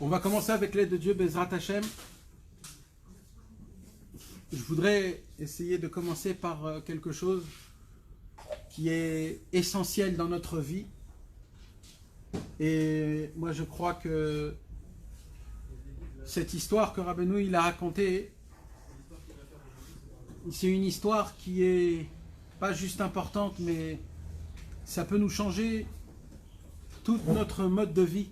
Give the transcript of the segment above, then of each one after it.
On va commencer avec l'aide de Dieu, Bezrat Hashem. Je voudrais essayer de commencer par quelque chose qui est essentiel dans notre vie. Et moi je crois que cette histoire que Rabbeinu il a racontée, c'est une histoire qui est pas juste importante, mais ça peut nous changer tout notre mode de vie,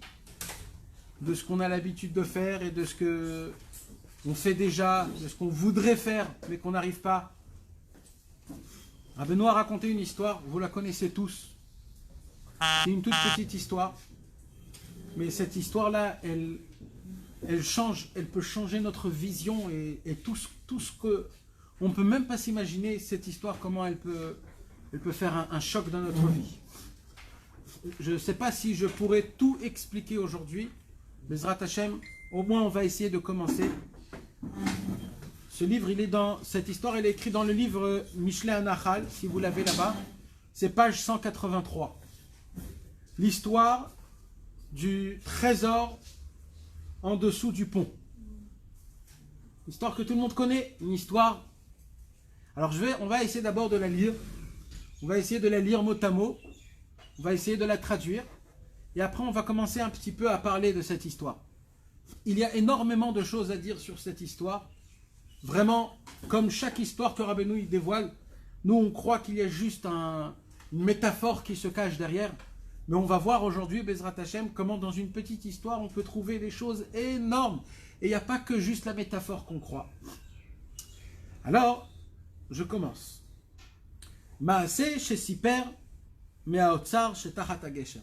de ce qu'on a l'habitude de faire et de ce que on fait déjà, de ce qu'on voudrait faire mais qu'on n'arrive pas. Rabbeinu a raconté une histoire, vous la connaissez tous. C'est une toute petite histoire, mais cette histoire-là, elle change, elle peut changer notre vision et tout ce que on peut même pas s'imaginer cette histoire, comment elle peut faire un choc dans notre vie. Je ne sais pas si je pourrais tout expliquer aujourd'hui. Bezrat Hashem, au moins on va essayer de commencer. Ce livre, cette histoire, elle est écrite dans le livre Mishlei Hanachal, si vous l'avez là-bas. C'est page 183. L'histoire du trésor en dessous du pont. Histoire que tout le monde connaît, une histoire. Alors on va essayer d'abord de la lire. On va essayer de la lire mot à mot. On va essayer de la traduire. Et après, on va commencer un petit peu à parler de cette histoire. Il y a énormément de choses à dire sur cette histoire. Vraiment, comme chaque histoire que Rabbeinu il dévoile, nous on croit qu'il y a juste une métaphore qui se cache derrière. Mais on va voir aujourd'hui, Bezrat Hashem, comment dans une petite histoire, on peut trouver des choses énormes. Et il n'y a pas que juste la métaphore qu'on croit. Alors, je commence. Maaseh shesiper me'aotsar shetachat hagesher.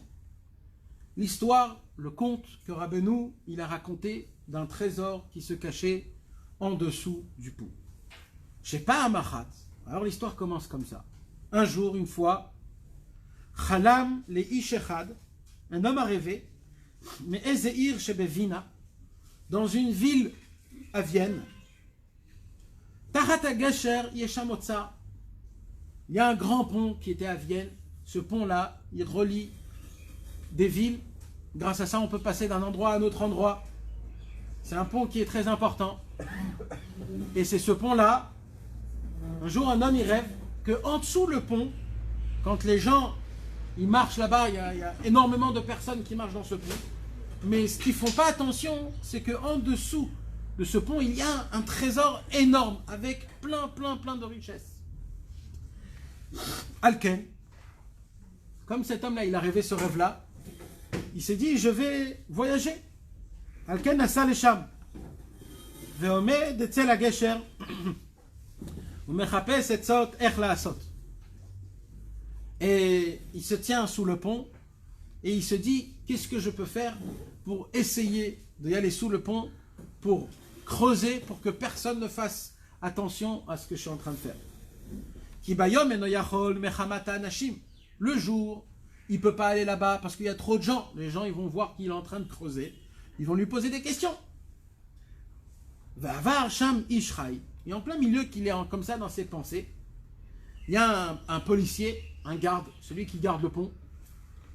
L'histoire, le conte que Rabbeinu il a raconté d'un trésor qui se cachait en dessous du pont. Shepa amachat. Alors l'histoire commence comme ça. Un jour, une fois, Chalam le ish echad, un homme a rêvé, mais Ezeir shebevina, dans une ville à Vienne, Tachat hagesher yesham otsar. Il y a un grand pont qui était à Vienne. Ce pont-là, il relie des villes. Grâce à ça, on peut passer d'un endroit à un autre endroit. C'est un pont qui est très important. Et c'est ce pont-là, un jour, un homme, il rêve qu'en dessous le pont, quand les gens, ils marchent là-bas, il y a énormément de personnes qui marchent dans ce pont. Mais ce qu'ils ne font pas attention, c'est qu'en dessous de ce pont, il y a un trésor énorme, avec plein de richesses. Alken, comme cet homme-là, il a rêvé ce rêve-là, il s'est dit, je vais voyager. Alken nasa lesham. Ve'omed etzel hagesher. Umechapes etzot ech la'asot. Et il se tient sous le pont et il se dit, qu'est-ce que je peux faire pour essayer d'y aller sous le pont, pour creuser, pour que personne ne fasse attention à ce que je suis en train de faire. Ki bayom eno yachol mechamata anashim. Le jour, il ne peut pas aller là-bas parce qu'il y a trop de gens. Les gens, ils vont voir qu'il est en train de creuser. Ils vont lui poser des questions. Vavar sham ishraï. Et en plein milieu qu'il est comme ça dans ses pensées, il y a un policier, un garde, celui qui garde le pont.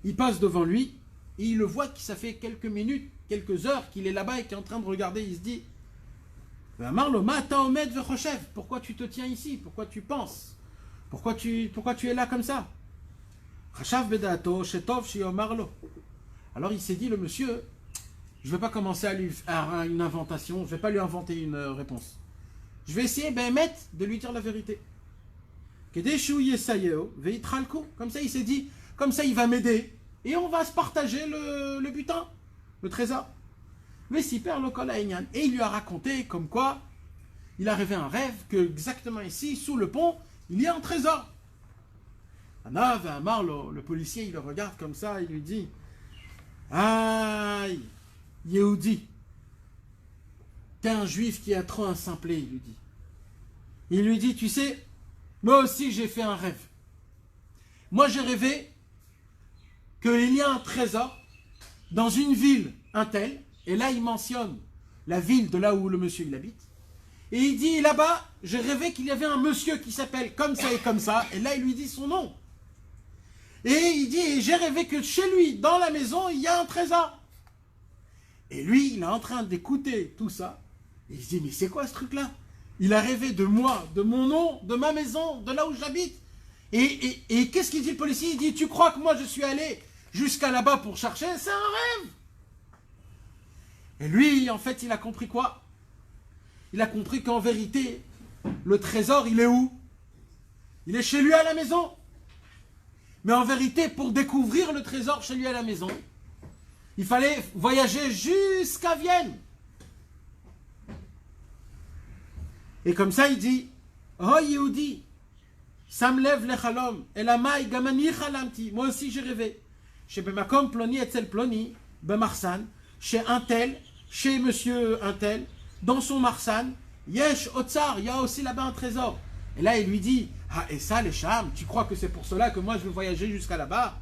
Il passe devant lui et il le voit que ça fait quelques minutes, quelques heures qu'il est là-bas et qu'il est en train de regarder. Il se dit, pourquoi tu te tiens ici? Pourquoi tu penses? Pourquoi tu es là comme ça? Alors il s'est dit, le monsieur, je ne vais pas commencer à faire une inventation, je ne vais pas lui inventer une réponse. Je vais essayer de lui dire la vérité. Comme ça il s'est dit, comme ça il va m'aider et on va se partager le butin, le trésor. Mais si perd le kol ha'inyan. Et il lui a raconté comme quoi il a rêvé un rêve que exactement ici, sous le pont, il y a un trésor. Le policier, il le regarde comme ça, il lui dit, aïe, Yehudi, t'es un juif qui a trop un simplet, il lui dit. Il lui dit, tu sais, moi aussi j'ai fait un rêve. Moi j'ai rêvé qu'il y a un trésor dans une ville, un tel, et là il mentionne la ville de là où le monsieur il habite. Et il dit, là-bas, j'ai rêvé qu'il y avait un monsieur qui s'appelle comme ça, et là il lui dit son nom. Et il dit, j'ai rêvé que chez lui, dans la maison, il y a un trésor. Et lui, il est en train d'écouter tout ça. Et il se dit, mais c'est quoi ce truc-là? Il a rêvé de moi, de mon nom, de ma maison, de là où j'habite. Et qu'est-ce qu'il dit le policier? Il dit, tu crois que moi je suis allé jusqu'à là-bas pour chercher? C'est un rêve. Et lui, en fait, il a compris quoi? Il a compris qu'en vérité, le trésor, il est où? Il est chez lui à la maison. Mais en vérité, pour découvrir le trésor chez lui à la maison, il fallait voyager jusqu'à Vienne. Et comme ça, il dit, oh Yehudi, ça me lève les chalom, et la maille gamani chalamti. Moi aussi, j'ai rêvé. Chez Bemakom Ploni etzel Ploni, Bemarsan, chez un tel, chez monsieur un tel, dans son Marsan, Yesh Otsar, il y a aussi là-bas un trésor. Et là, il lui dit, ah, et ça, les chams, tu crois que c'est pour cela que moi je veux voyager jusqu'à là-bas?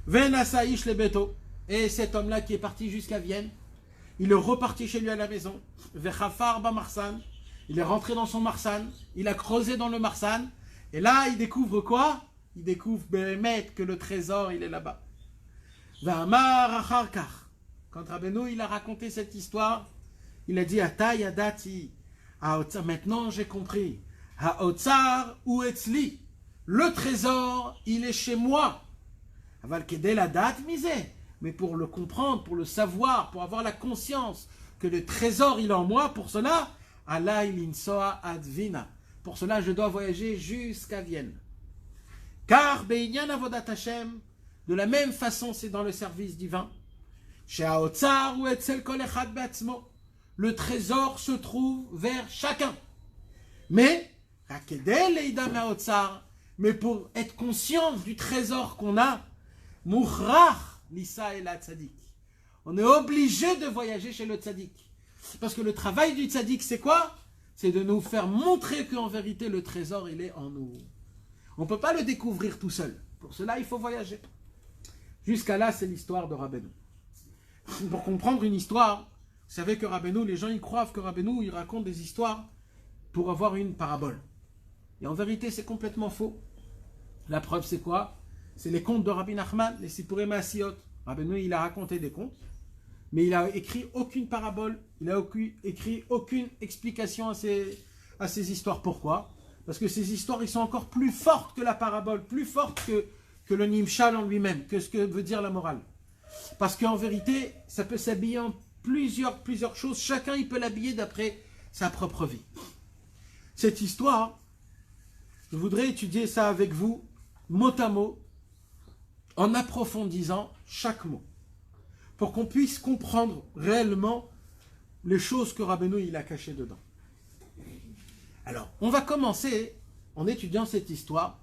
Venasaïch le beto. Et cet homme-là qui est parti jusqu'à Vienne, il est reparti chez lui à la maison. Vechafar ba Marsan. Il est rentré dans son Marsan, il a creusé dans le Marsan, et là, il découvre quoi? Il découvre Béhémet, que le trésor, il est là-bas. Va'amar acharkar. Quand Rabbeinu, il a raconté cette histoire, il a dit, Ata yadati, maintenant j'ai compris, Ha'otsar ou etzli, le trésor, il est chez moi. Aval kedel la date misé, mais pour le comprendre, pour le savoir, pour avoir la conscience que le trésor, il est en moi, pour cela, Alay linsoa advina. Pour cela, je dois voyager jusqu'à Vienne. Car, Be'inyan avodat Hashem, de la même façon, c'est dans le service divin. Chez Haotzar ou etzel kol echad be'atzmo. Le trésor se trouve vers chacun. Mais, rakedel leida me'haotzar, mais pour être conscient du trésor qu'on a, mouchrach lisa et la tzadik. On est obligé de voyager chez le tzadik. Parce que le travail du tzaddik, c'est quoi? C'est de nous faire montrer qu'en vérité, le trésor, il est en nous. On ne peut pas le découvrir tout seul. Pour cela, il faut voyager. Jusqu'à là, c'est l'histoire de Rabbeinu. Pour comprendre une histoire, vous savez que Rabbeinu, les gens, ils croient que Rabbeinu, il raconte des histoires pour avoir une parabole. Et en vérité, c'est complètement faux. La preuve, c'est quoi? C'est les contes de Rabbi Nachman, les Sipurim Asiyot. Rabbeinu, il a raconté des contes. Mais il n'a écrit aucune parabole, il n'a écrit aucune explication à ces histoires. Pourquoi? Parce que ces histoires, ils sont encore plus fortes que la parabole, plus fortes que le nimshal en lui-même, que ce que veut dire la morale. Parce qu'en vérité, ça peut s'habiller en plusieurs choses. Chacun, il peut l'habiller d'après sa propre vie. Cette histoire, je voudrais étudier ça avec vous, mot à mot, en approfondissant chaque mot, pour qu'on puisse comprendre réellement les choses que Rabbeinu il a cachées dedans. Alors, on va commencer, en étudiant cette histoire,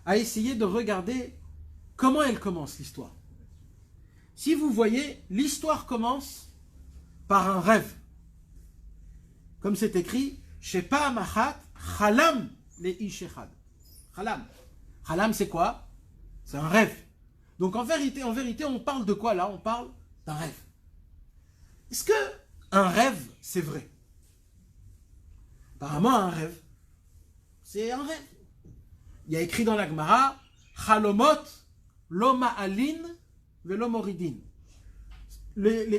à essayer de regarder comment elle commence, l'histoire. Si vous voyez, l'histoire commence par un rêve. Comme c'est écrit, Shepa Machat Chalam le Ishechad. Chalam. Chalam, c'est quoi? C'est un rêve. Donc en vérité, on parle de quoi là? On parle d'un rêve. Est-ce que un rêve, c'est vrai? Apparemment, un rêve, c'est un rêve. Il y a écrit dans la Gemara, Chalomot, Loma Alin, Velomoridin.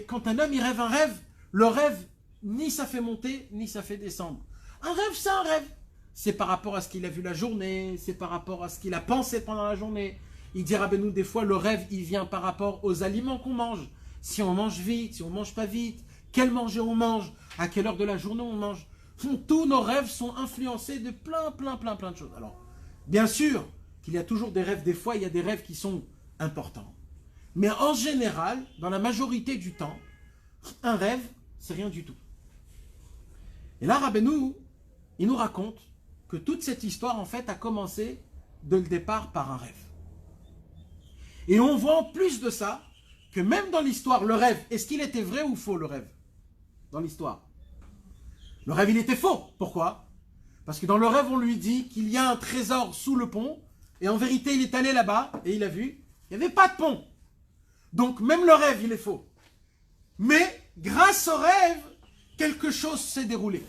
Quand un homme il rêve un rêve, le rêve, ni ça fait monter, ni ça fait descendre. Un rêve, c'est un rêve. C'est par rapport à ce qu'il a vu la journée, c'est par rapport à ce qu'il a pensé pendant la journée. Il dit Rabbeinu, des fois, le rêve, il vient par rapport aux aliments qu'on mange. Si on mange vite, si on mange pas vite, quel manger on mange, à quelle heure de la journée on mange. Tous nos rêves sont influencés de plein de choses. Alors, bien sûr qu'il y a toujours des rêves, des fois, il y a des rêves qui sont importants. Mais en général, dans la majorité du temps, un rêve, c'est rien du tout. Et là, Rabbeinu, il nous raconte que toute cette histoire, en fait, a commencé de le départ par un rêve. Et on voit en plus de ça, que même dans l'histoire, le rêve, est-ce qu'il était vrai ou faux, le rêve? Dans l'histoire. Le rêve, il était faux. Pourquoi? Parce que dans le rêve, on lui dit qu'il y a un trésor sous le pont, et en vérité, il est allé là-bas, et il a vu, il n'y avait pas de pont. Donc, même le rêve, il est faux. Mais, grâce au rêve, quelque chose s'est déroulé.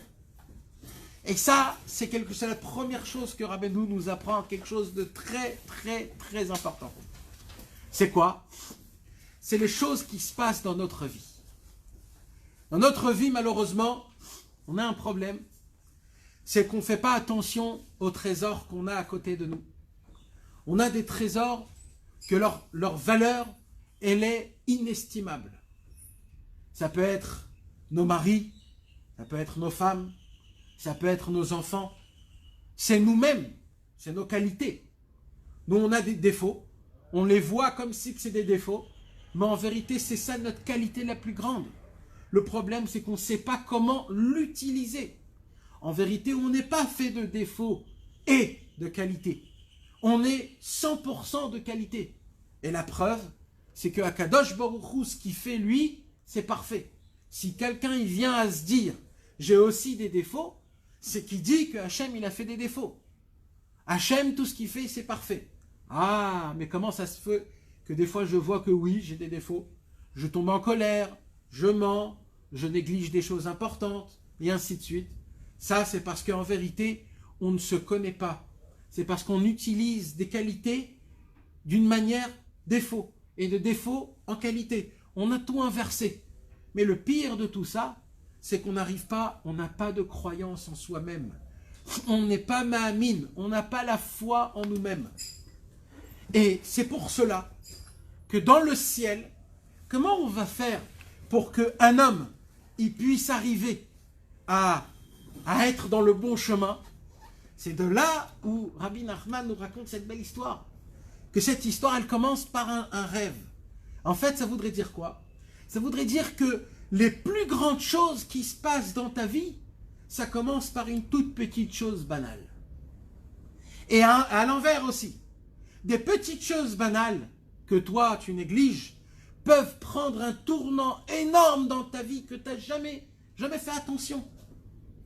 Et ça, c'est la première chose que Rabbeinu nous apprend, quelque chose de très, très, très important. C'est quoi? C'est les choses qui se passent dans notre vie. Dans notre vie, malheureusement, on a un problème. C'est qu'on ne fait pas attention aux trésors qu'on a à côté de nous. On a des trésors que leur valeur, elle est inestimable. Ça peut être nos maris, ça peut être nos femmes, ça peut être nos enfants. C'est nous-mêmes, c'est nos qualités. Nous, on a des défauts, on les voit comme si c'est des défauts, mais en vérité, c'est ça notre qualité la plus grande. Le problème, c'est qu'on ne sait pas comment l'utiliser. En vérité, on n'est pas fait de défauts et de qualité. On est 100% de qualité. Et la preuve, c'est que Akadosh Baruch Hu, ce qu'il fait lui, c'est parfait. Si quelqu'un il vient à se dire, j'ai aussi des défauts, c'est qu'il dit que Hachem il a fait des défauts. Hachem, tout ce qu'il fait, c'est parfait. Ah, mais comment ça se fait que des fois je vois que oui, j'ai des défauts. Je tombe en colère, je mens, je néglige des choses importantes, et ainsi de suite. Ça, c'est parce qu'en vérité, on ne se connaît pas. C'est parce qu'on utilise des qualités d'une manière défaut, et de défaut en qualité. On a tout inversé. Mais le pire de tout ça, c'est qu'on n'arrive pas, on n'a pas de croyance en soi-même. On n'est pas ma'amin, on n'a pas la foi en nous-mêmes. Et c'est pour cela que dans le ciel, comment on va faire pour qu'un homme il puisse arriver à être dans le bon chemin? C'est de là où Rabbi Nachman nous raconte cette belle histoire. Que cette histoire, elle commence par un rêve. En fait, ça voudrait dire quoi? Ça voudrait dire que les plus grandes choses qui se passent dans ta vie, ça commence par une toute petite chose banale. Et à l'envers aussi. Des petites choses banales que toi, tu négliges, peuvent prendre un tournant énorme dans ta vie que tu n'as jamais fait attention.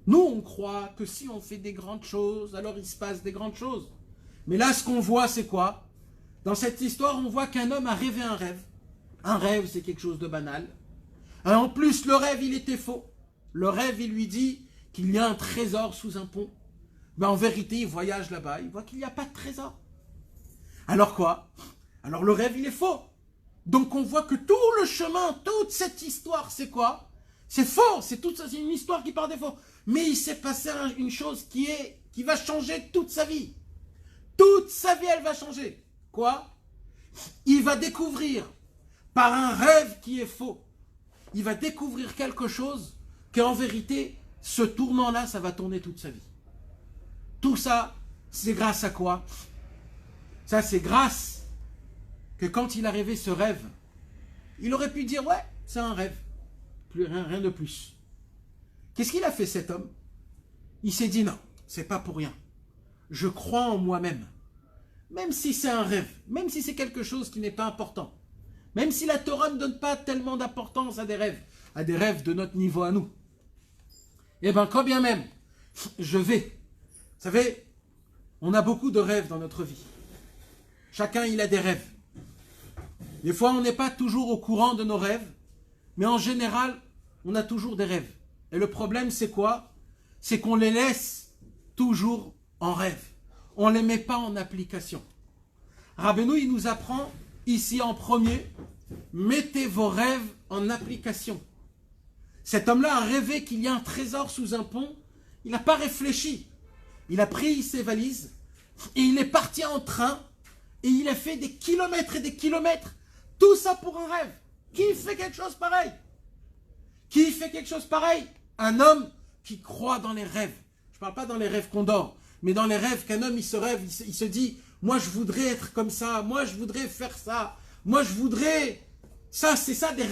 Nous, on croit que si on fait des grandes choses, alors il se passe des grandes choses. Mais là, ce qu'on voit, c'est quoi? Dans cette histoire, on voit qu'un homme a rêvé un rêve. Un rêve, c'est quelque chose de banal. Et en plus, le rêve, il était faux. Le rêve, il lui dit qu'il y a un trésor sous un pont. Mais en vérité, il voyage là-bas, il voit qu'il n'y a pas de trésor. Alors quoi? Alors le rêve, il est faux. Donc on voit que tout le chemin, toute cette histoire, c'est quoi? C'est faux, c'est une histoire qui part des faux. Mais il s'est passé une chose qui va changer toute sa vie. Toute sa vie, elle va changer. Quoi? Il va découvrir, par un rêve qui est faux, il va découvrir quelque chose qu'en vérité, ce tournant-là, ça va tourner toute sa vie. Tout ça, c'est grâce à quoi? Ça, c'est grâce que quand il a rêvé ce rêve, il aurait pu dire, ouais, c'est un rêve. Rien de plus. Qu'est-ce qu'il a fait cet homme? Il s'est dit, non, c'est pas pour rien. Je crois en moi-même. Même si c'est un rêve, même si c'est quelque chose qui n'est pas important, même si la Torah ne donne pas tellement d'importance à des rêves de notre niveau à nous, eh bien, quand bien même, je vais. Vous savez, on a beaucoup de rêves dans notre vie. Chacun, il a des rêves. Des fois, on n'est pas toujours au courant de nos rêves, mais en général, on a toujours des rêves. Et le problème, c'est quoi? C'est qu'on les laisse toujours en rêve. On ne les met pas en application. Rabbeinu, il nous apprend ici en premier, mettez vos rêves en application. Cet homme-là a rêvé qu'il y a un trésor sous un pont. Il n'a pas réfléchi. Il a pris ses valises et il est parti en train et il a fait des kilomètres et des kilomètres. Tout ça pour un rêve. Qui fait quelque chose pareil? Qui fait quelque chose pareil? Un homme qui croit dans les rêves. Je ne parle pas dans les rêves qu'on dort, mais dans les rêves qu'un homme, il se rêve, il se dit, moi je voudrais être comme ça, moi je voudrais faire ça, moi je voudrais... Ça, c'est ça des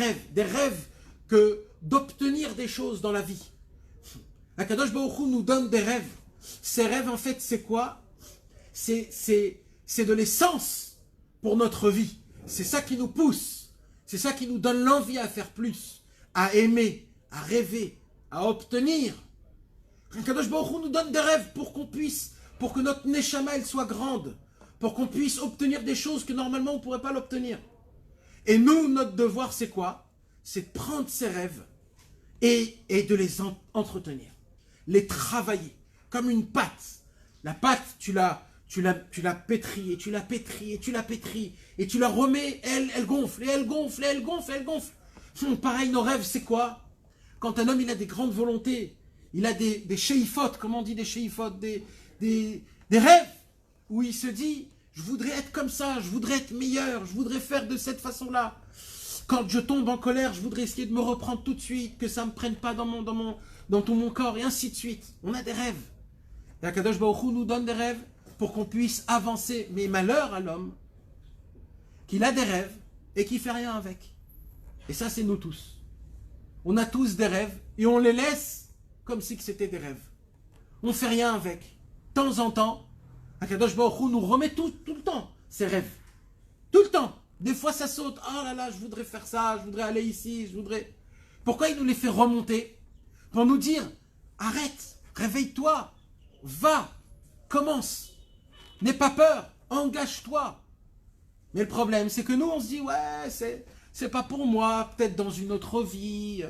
rêves que d'obtenir des choses dans la vie. Akadosh Baruch Hu nous donne des rêves. Ces rêves, en fait, c'est quoi? C'est de l'essence pour notre vie. C'est ça qui nous pousse. C'est ça qui nous donne l'envie à faire plus, à aimer, à rêver, à obtenir. Akadosh Baruch Hu nous donne des rêves pour que notre neshama elle soit grande, pour qu'on puisse obtenir des choses que normalement on ne pourrait pas l'obtenir. Et nous, notre devoir, c'est quoi? C'est de prendre ces rêves et de les entretenir, les travailler, comme une pâte. La pâte, tu la pétris, et tu la pétris, et tu la pétris, et tu la remets, elle gonfle, et elle gonfle, et elle gonfle, et elle gonfle. Pareil, nos rêves, c'est quoi? Quand un homme, il a des grandes volontés, il a des sheifot, comment on dit des sheifot, des rêves, où il se dit, je voudrais être comme ça, je voudrais être meilleur, je voudrais faire de cette façon-là. Quand je tombe en colère, je voudrais essayer de me reprendre tout de suite, que ça ne me prenne pas dans tout mon corps, et ainsi de suite. On a des rêves. Et Akadosh Baruch Hu nous donne des rêves pour qu'on puisse avancer. Mais malheur à l'homme qu'il a des rêves et qui ne fait rien avec. Et ça, c'est nous tous. On a tous des rêves et on les laisse comme si c'était des rêves. On ne fait rien avec. De temps en temps, Akadosh Baruch Hu nous remet tout le temps ces rêves. Tout le temps. Des fois, ça saute. Oh là là, je voudrais faire ça, je voudrais aller ici, je voudrais... Pourquoi il nous les fait remonter? Pour nous dire, arrête, réveille-toi, va, commence. N'aie pas peur, engage-toi. Mais le problème, c'est que nous, on se dit, ouais, c'est pas pour moi, peut-être dans une autre vie,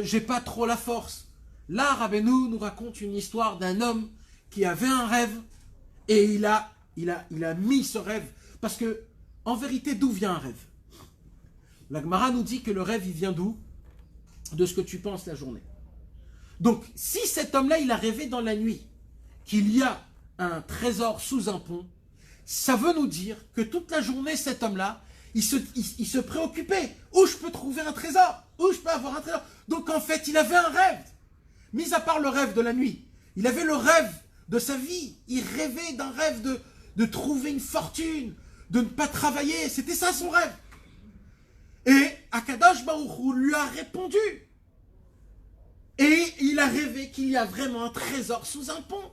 j'ai pas trop la force. Là, Rabbeinu nous raconte une histoire d'un homme qui avait un rêve et il a mis ce rêve. Parce que, en vérité, d'où vient un rêve? La Gemara nous dit que le rêve, il vient d'où? De ce que tu penses la journée. Donc, si cet homme-là, il a rêvé dans la nuit qu'il y a un trésor sous un pont, ça veut nous dire que toute la journée, cet homme-là, il se préoccupait. Où je peux trouver un trésor? Où je peux avoir un trésor? Donc, en fait, il avait un rêve. Mis à part le rêve de la nuit, il avait le rêve de sa vie. Il rêvait d'un rêve de trouver une fortune, de ne pas travailler. C'était ça son rêve. Et Akadosh Baruch Hu lui a répondu. Et il a rêvé qu'il y a vraiment un trésor sous un pont.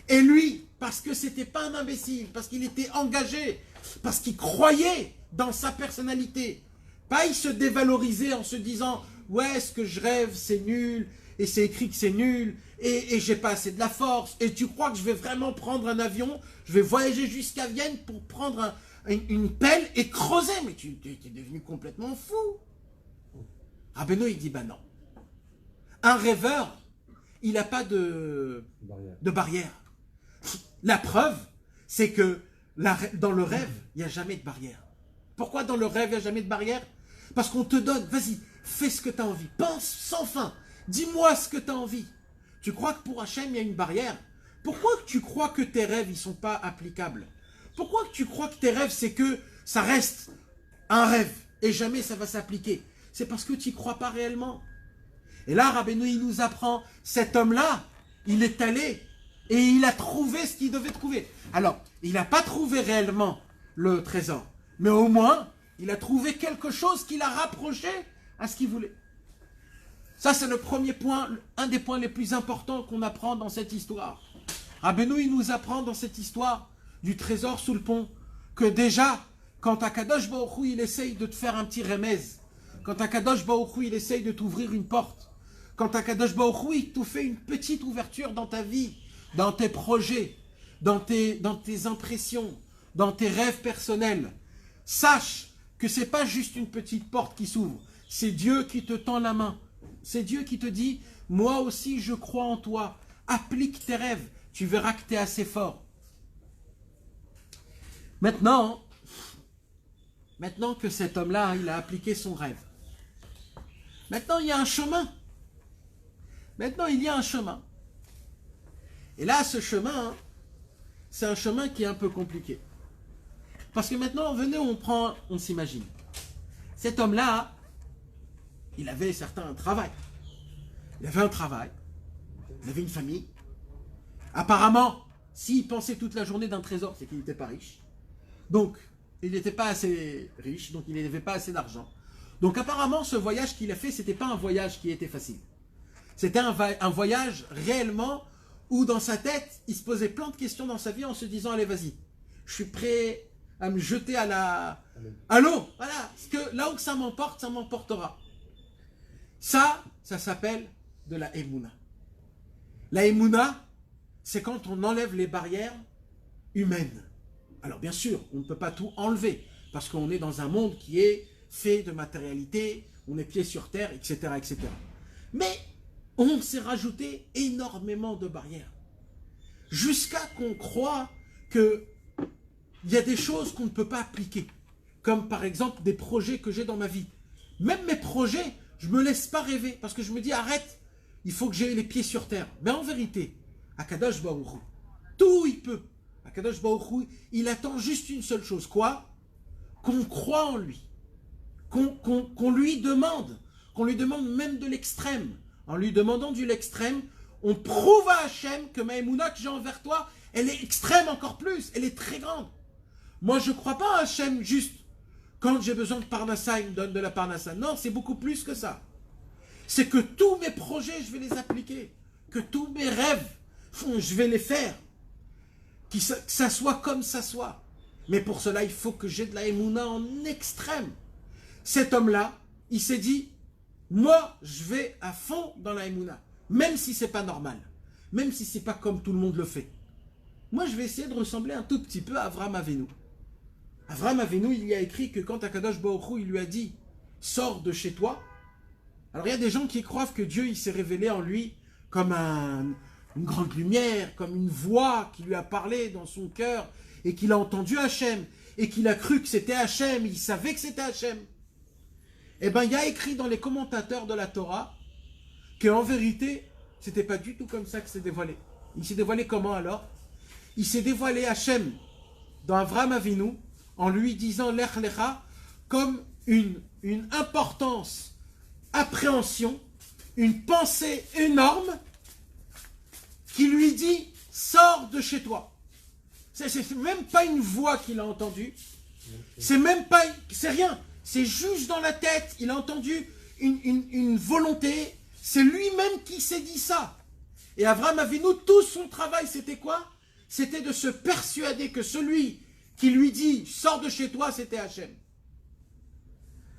Et lui, parce que c'était pas un imbécile, parce qu'il était engagé, parce qu'il croyait dans sa personnalité, pas il se dévalorisait en se disant « Ouais, ce que je rêve, c'est nul, et c'est écrit que c'est nul, et j'ai pas assez de la force, et tu crois que je vais vraiment prendre un avion, je vais voyager jusqu'à Vienne pour prendre une pelle et creuser, mais tu es devenu complètement fou. » Rabbeinu, il dit « Bah non. Un rêveur, il n'a pas de barrière. La preuve, c'est que dans le rêve, il n'y a jamais de barrière. Pourquoi dans le rêve, il n'y a jamais de barrière? Parce qu'on te donne, vas-y, fais ce que tu as envie. Pense sans fin. Dis-moi ce que tu as envie. Tu crois que pour Hachem, il y a une barrière? Pourquoi tu crois que tes rêves, ils ne sont pas applicables? Pourquoi tu crois que tes rêves, c'est que ça reste un rêve et jamais ça va s'appliquer? C'est parce que tu n'y crois pas réellement. Et là, Rabbeinu, il nous apprend, cet homme-là, il est allé et il a trouvé ce qu'il devait trouver. Alors, il n'a pas trouvé réellement le trésor, mais au moins, il a trouvé quelque chose qui l'a rapproché à ce qu'il voulait. Ça, c'est le premier point, un des points les plus importants qu'on apprend dans cette histoire. Rabbeinu, il nous apprend dans cette histoire du trésor sous le pont, que déjà, quand Akadosh Baruch Hu, il essaye de te faire un petit remèze, quand Akadosh Baruch Hu, il essaye de t'ouvrir une porte, quand Akadosh Baruch Hu, il te fait une petite ouverture dans ta vie, dans tes projets, dans tes impressions, dans tes rêves personnels, sache que ce n'est pas juste une petite porte qui s'ouvre, c'est Dieu qui te tend la main. C'est Dieu qui te dit, moi aussi je crois en toi, applique tes rêves, tu verras que tu es assez fort. Maintenant que cet homme-là, il a appliqué son rêve, maintenant il y a un chemin. Maintenant il y a un chemin. Et là, ce chemin, c'est un chemin qui est un peu compliqué. Parce que maintenant, venez, on s'imagine. Cet homme-là, il avait un travail. Il avait un travail. Il avait une famille. Apparemment, s'il pensait toute la journée d'un trésor, c'est qu'il n'était pas riche. Donc, il n'était pas assez riche, donc il n'avait pas assez d'argent. Donc apparemment, ce voyage qu'il a fait, ce n'était pas un voyage qui était facile. C'était un voyage réellement où dans sa tête, il se posait plein de questions dans sa vie en se disant, allez, vas-y, je suis prêt à me jeter à l'eau. Voilà, parce que là où ça m'emporte, ça m'emportera. Ça s'appelle de la Emouna. La Emouna, c'est quand on enlève les barrières humaines. Alors bien sûr, on ne peut pas tout enlever, parce qu'on est dans un monde qui est fait de matérialité, on est pieds sur terre, etc., etc. Mais on s'est rajouté énormément de barrières. jusqu'à qu'on croit qu'il y a des choses qu'on ne peut pas appliquer. Comme par exemple des projets que j'ai dans ma vie. Même mes projets, je ne me laisse pas rêver. Parce que je me dis, arrête, il faut que j'ai les pieds sur terre. Mais en vérité, Akadosh Baruch Hu, tout il peut. Akadosh Baruch Hu, il attend juste une seule chose. Quoi? Qu'on croit en lui. Qu'on lui demande. Qu'on lui demande même de l'extrême. En lui demandant de l'extrême, on prouve à Hachem que ma émouna que j'ai envers toi, elle est extrême encore plus. Elle est très grande. Moi, je ne crois pas à Hachem juste quand j'ai besoin de Parnassa, il me donne de la Parnassa. Non, c'est beaucoup plus que ça. C'est que tous mes projets, je vais les appliquer. Que tous mes rêves, je vais les faire. Que ça soit comme ça soit. Mais pour cela, il faut que j'ai de la émouna en extrême. Cet homme-là, il s'est dit, moi, je vais à fond dans la émouna. Même si c'est pas normal. Même si c'est pas comme tout le monde le fait. Moi, je vais essayer de ressembler un tout petit peu à Avraham Avinu. Avraham Avinu, il y a écrit que quand Akadosh Baruch Hu, il lui a dit « Sors de chez toi », alors il y a des gens qui croient que Dieu, il s'est révélé en lui comme une grande lumière, comme une voix qui lui a parlé dans son cœur et qu'il a entendu Hachem et qu'il a cru que c'était Hachem, il savait que c'était Hachem. Eh bien, il y a écrit dans les commentateurs de la Torah qu'en vérité, c'était pas du tout comme ça que c'est dévoilé. Il s'est dévoilé comment alors? Il s'est dévoilé Hachem dans Avraham Avinu en lui disant Lech Lecha comme une importance, appréhension, une pensée énorme qui lui dit sors de chez toi. C'est même pas une voix qu'il a entendue, c'est même pas, c'est rien, c'est juste dans la tête, il a entendu une volonté, c'est lui-même qui s'est dit ça. Et Avraham Avinu, tout son travail, c'était quoi? C'était de se persuader que celui qui lui dit « Sors de chez toi », c'était Hachem.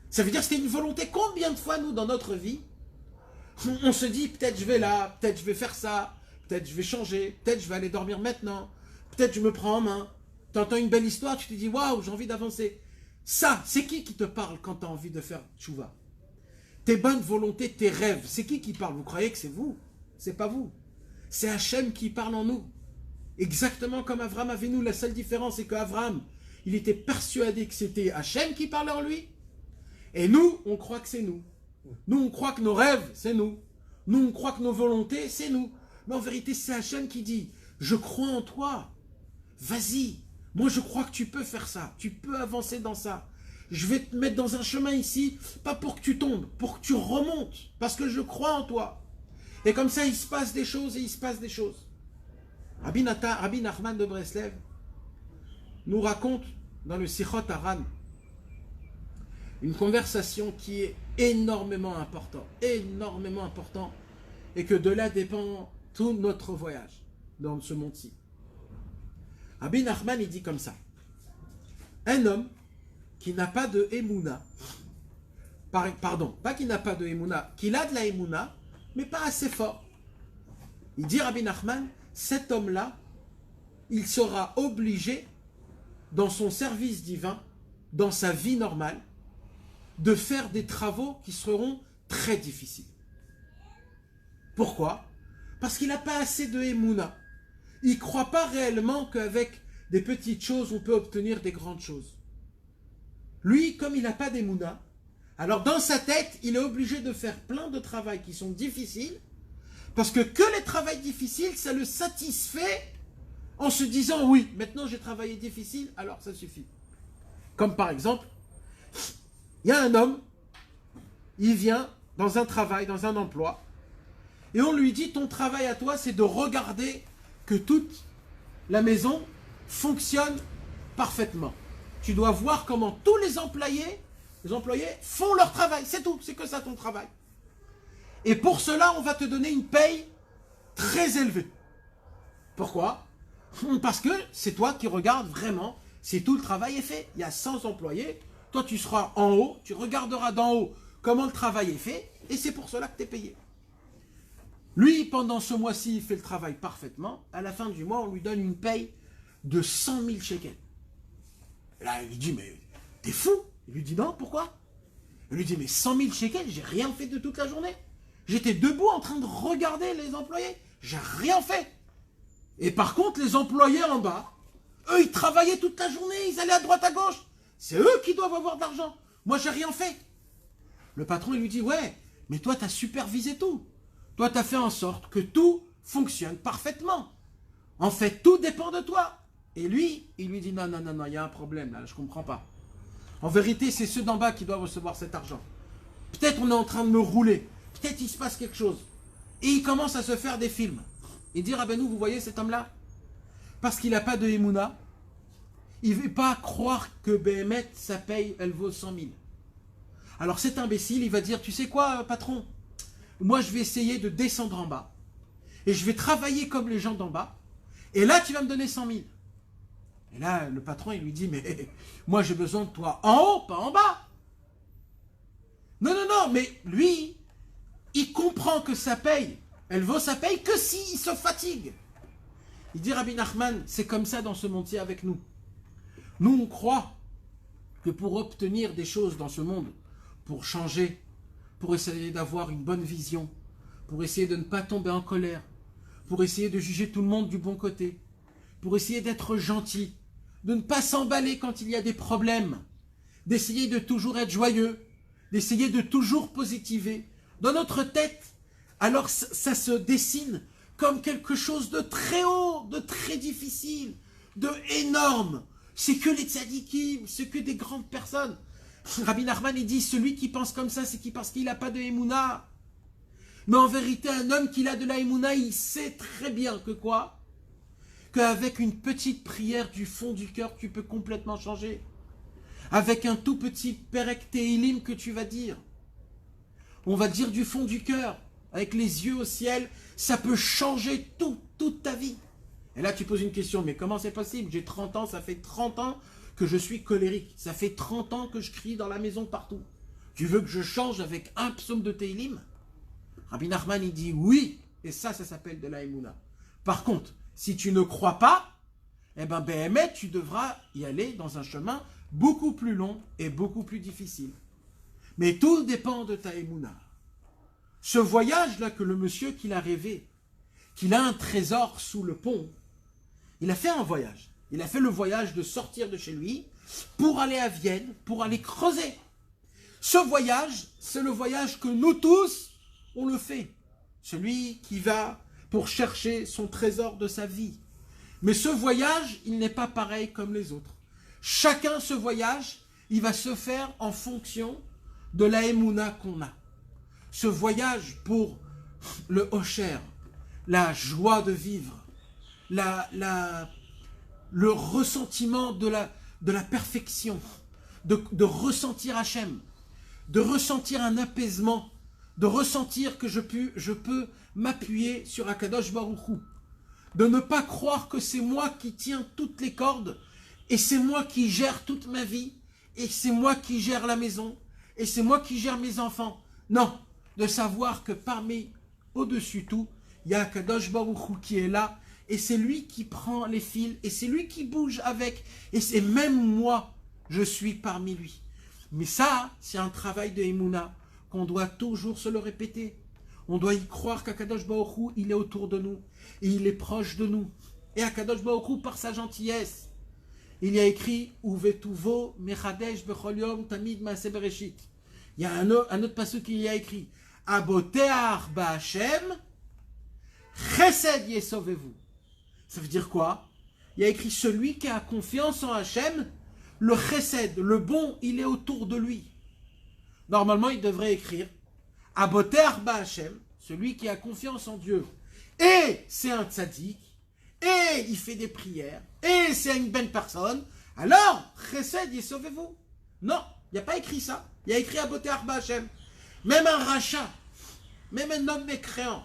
Ça veut dire que c'était une volonté. Combien de fois, nous, dans notre vie, on se dit « Peut-être je vais là, peut-être je vais faire ça, peut-être je vais changer, peut-être je vais aller dormir maintenant, peut-être je me prends en main. » Tu entends une belle histoire, tu te dis « Waouh, j'ai envie d'avancer. » Ça, c'est qui te parle quand tu as envie de faire tchouva? Tes bonnes volontés, tes rêves, c'est qui parle? Vous croyez que c'est vous? C'est pas vous. C'est Hachem qui parle en nous. Exactement comme Avraham Avinu, la seule différence c'est qu'Avraham, il était persuadé que c'était Hachem qui parlait en lui. Et nous, on croit que c'est nous. Nous, on croit que nos rêves, c'est nous. Nous, on croit que nos volontés, c'est nous. Mais en vérité, c'est Hachem qui dit, je crois en toi. Vas-y. Moi, je crois que tu peux faire ça. Tu peux avancer dans ça. Je vais te mettre dans un chemin ici, pas pour que tu tombes, pour que tu remontes. Parce que je crois en toi. Et comme ça, il se passe des choses et il se passe des choses. Rabbi Nachman de Breslev nous raconte dans le Sichot Haran une conversation qui est énormément importante, et que de là dépend tout notre voyage dans ce monde-ci. Rabbi Nachman, il dit comme ça: un homme qui n'a pas de émouna, pardon, pas qui n'a pas de émouna, qu'il a de la émouna, mais pas assez fort. Il dit Rabbi Nachman, cet homme-là, il sera obligé, dans son service divin, dans sa vie normale, de faire des travaux qui seront très difficiles. Pourquoi? Parce qu'il n'a pas assez de émouna. Il ne croit pas réellement qu'avec des petites choses, on peut obtenir des grandes choses. Lui, comme il n'a pas d'émouna, alors dans sa tête, il est obligé de faire plein de travaux qui sont difficiles, parce que les travaux difficiles, ça le satisfait en se disant, oui, maintenant j'ai travaillé difficile, alors ça suffit. Comme par exemple, il y a un homme, il vient dans un travail, dans un emploi, et on lui dit, ton travail à toi, c'est de regarder que toute la maison fonctionne parfaitement. Tu dois voir comment tous les employés font leur travail, c'est tout, c'est que ça ton travail. Et pour cela, on va te donner une paye très élevée. Pourquoi? Parce que c'est toi qui regardes vraiment si tout le travail est fait. Il y a 100 employés, toi tu seras en haut, tu regarderas d'en haut comment le travail est fait, et c'est pour cela que tu es payé. Lui, pendant ce mois-ci, il fait le travail parfaitement. À la fin du mois, on lui donne une paye de 100 000 shekels. Et là, il lui dit, mais t'es fou? Il lui dit, non, pourquoi? Il lui dit, mais 100 000 shekels, j'ai rien fait de toute la journée. J'étais debout en train de regarder les employés. J'ai rien fait. Et par contre, les employés en bas, eux, ils travaillaient toute la journée, ils allaient à droite, à gauche. C'est eux qui doivent avoir de l'argent. Moi, j'ai rien fait. Le patron, il lui dit, ouais, mais toi, tu as supervisé tout. Toi, tu as fait en sorte que tout fonctionne parfaitement. En fait, tout dépend de toi. Et lui, il lui dit, non, non, non, non, il y a un problème là, je ne comprends pas. En vérité, c'est ceux d'en bas qui doivent recevoir cet argent. Peut-être on est en train de me rouler. Peut-être il se passe quelque chose. Et il commence à se faire des films. Il dit, ah ben nous, vous voyez cet homme-là? Parce qu'il n'a pas de Emouna, il ne veut pas croire que Béhémet, ça paye, elle vaut 100 000. Alors cet imbécile, il va dire, tu sais quoi, patron? Moi, je vais essayer de descendre en bas. Et je vais travailler comme les gens d'en bas. Et là, tu vas me donner 100 000. Et là, le patron, il lui dit, mais moi, j'ai besoin de toi en haut, pas en bas. Non, non, non, mais lui, il comprend que ça paye. Elle vaut sa paye que s'il se fatigue. Il dit, Rabbi Nachman, c'est comme ça dans ce monde-ci avec nous. Nous, on croit que pour obtenir des choses dans ce monde, pour changer, pour essayer d'avoir une bonne vision, pour essayer de ne pas tomber en colère, pour essayer de juger tout le monde du bon côté, pour essayer d'être gentil, de ne pas s'emballer quand il y a des problèmes, d'essayer de toujours être joyeux, d'essayer de toujours positiver. Dans notre tête, alors ça se dessine comme quelque chose de très haut, de très difficile, de énorme. C'est que les tzadikim, c'est que des grandes personnes. Rabbi Nachman, il dit, celui qui pense comme ça, c'est parce qu'il n'a pas de Emouna. Mais en vérité, un homme qui a de la Emouna, il sait très bien que quoi? Qu'avec une petite prière du fond du cœur, tu peux complètement changer. Avec un tout petit Perek Tehilim que tu vas dire. On va dire du fond du cœur, avec les yeux au ciel, ça peut changer toute ta vie. Et là, tu poses une question, mais comment c'est possible? J'ai 30 ans, ça fait 30 ans que je suis colérique. Ça fait 30 ans que je crie dans la maison partout. Tu veux que je change avec un psaume de Tehilim? Rabbi Nachman, il dit oui, et ça s'appelle de la Emouna. Par contre, si tu ne crois pas, eh ben, Béhémet, tu devras y aller dans un chemin beaucoup plus long et beaucoup plus difficile. Mais tout dépend de ta Emouna. Ce voyage-là que le monsieur qu'il a rêvé, qu'il a un trésor sous le pont, il a fait un voyage. Il a fait le voyage de sortir de chez lui pour aller à Vienne, pour aller creuser. Ce voyage, c'est le voyage que nous tous, on le fait. Celui qui va pour chercher son trésor de sa vie. Mais ce voyage, il n'est pas pareil comme les autres. Chacun, ce voyage, il va se faire en fonction de la Emouna qu'on a. Ce voyage pour le Osher, la joie de vivre, le ressentiment de la perfection, de ressentir Hachem, de ressentir un apaisement, de ressentir que je peux m'appuyer sur Akadosh Baruch Hu, de ne pas croire que c'est moi qui tiens toutes les cordes, et c'est moi qui gère toute ma vie, et c'est moi qui gère la maison, et c'est moi qui gère mes enfants. Non, de savoir que parmi, au-dessus tout, il y a Akadosh Baruch Hu qui est là, et c'est lui qui prend les fils, et c'est lui qui bouge avec, et c'est même moi, je suis parmi lui. Mais ça, c'est un travail de Emouna, qu'on doit toujours se le répéter. On doit y croire qu'Akadosh Baruch Hu, il est autour de nous, et il est proche de nous. Et Akadosh Baruch Hu, par sa gentillesse, il y a écrit « Uvetuvo mechadesh bechol yom tamid maaseh bereshit ». Il y a un autre passage qui y a écrit « Aboteach ba'Hashem chesed yesovevu ». Ça veut dire quoi? Il y a écrit « Celui qui a confiance en Hachem, le chesed, le bon, il est autour de lui ». Normalement, il devrait écrire « Aboteach ba'Hashem », celui qui a confiance en Dieu. Et c'est un tzaddik, et il fait des prières, et c'est une bonne personne, alors, chesed yesovevu. Non, il n'y a pas écrit ça. Il y a écrit Aboteach ba'Hashem. Même un rachat, même un homme mécréant,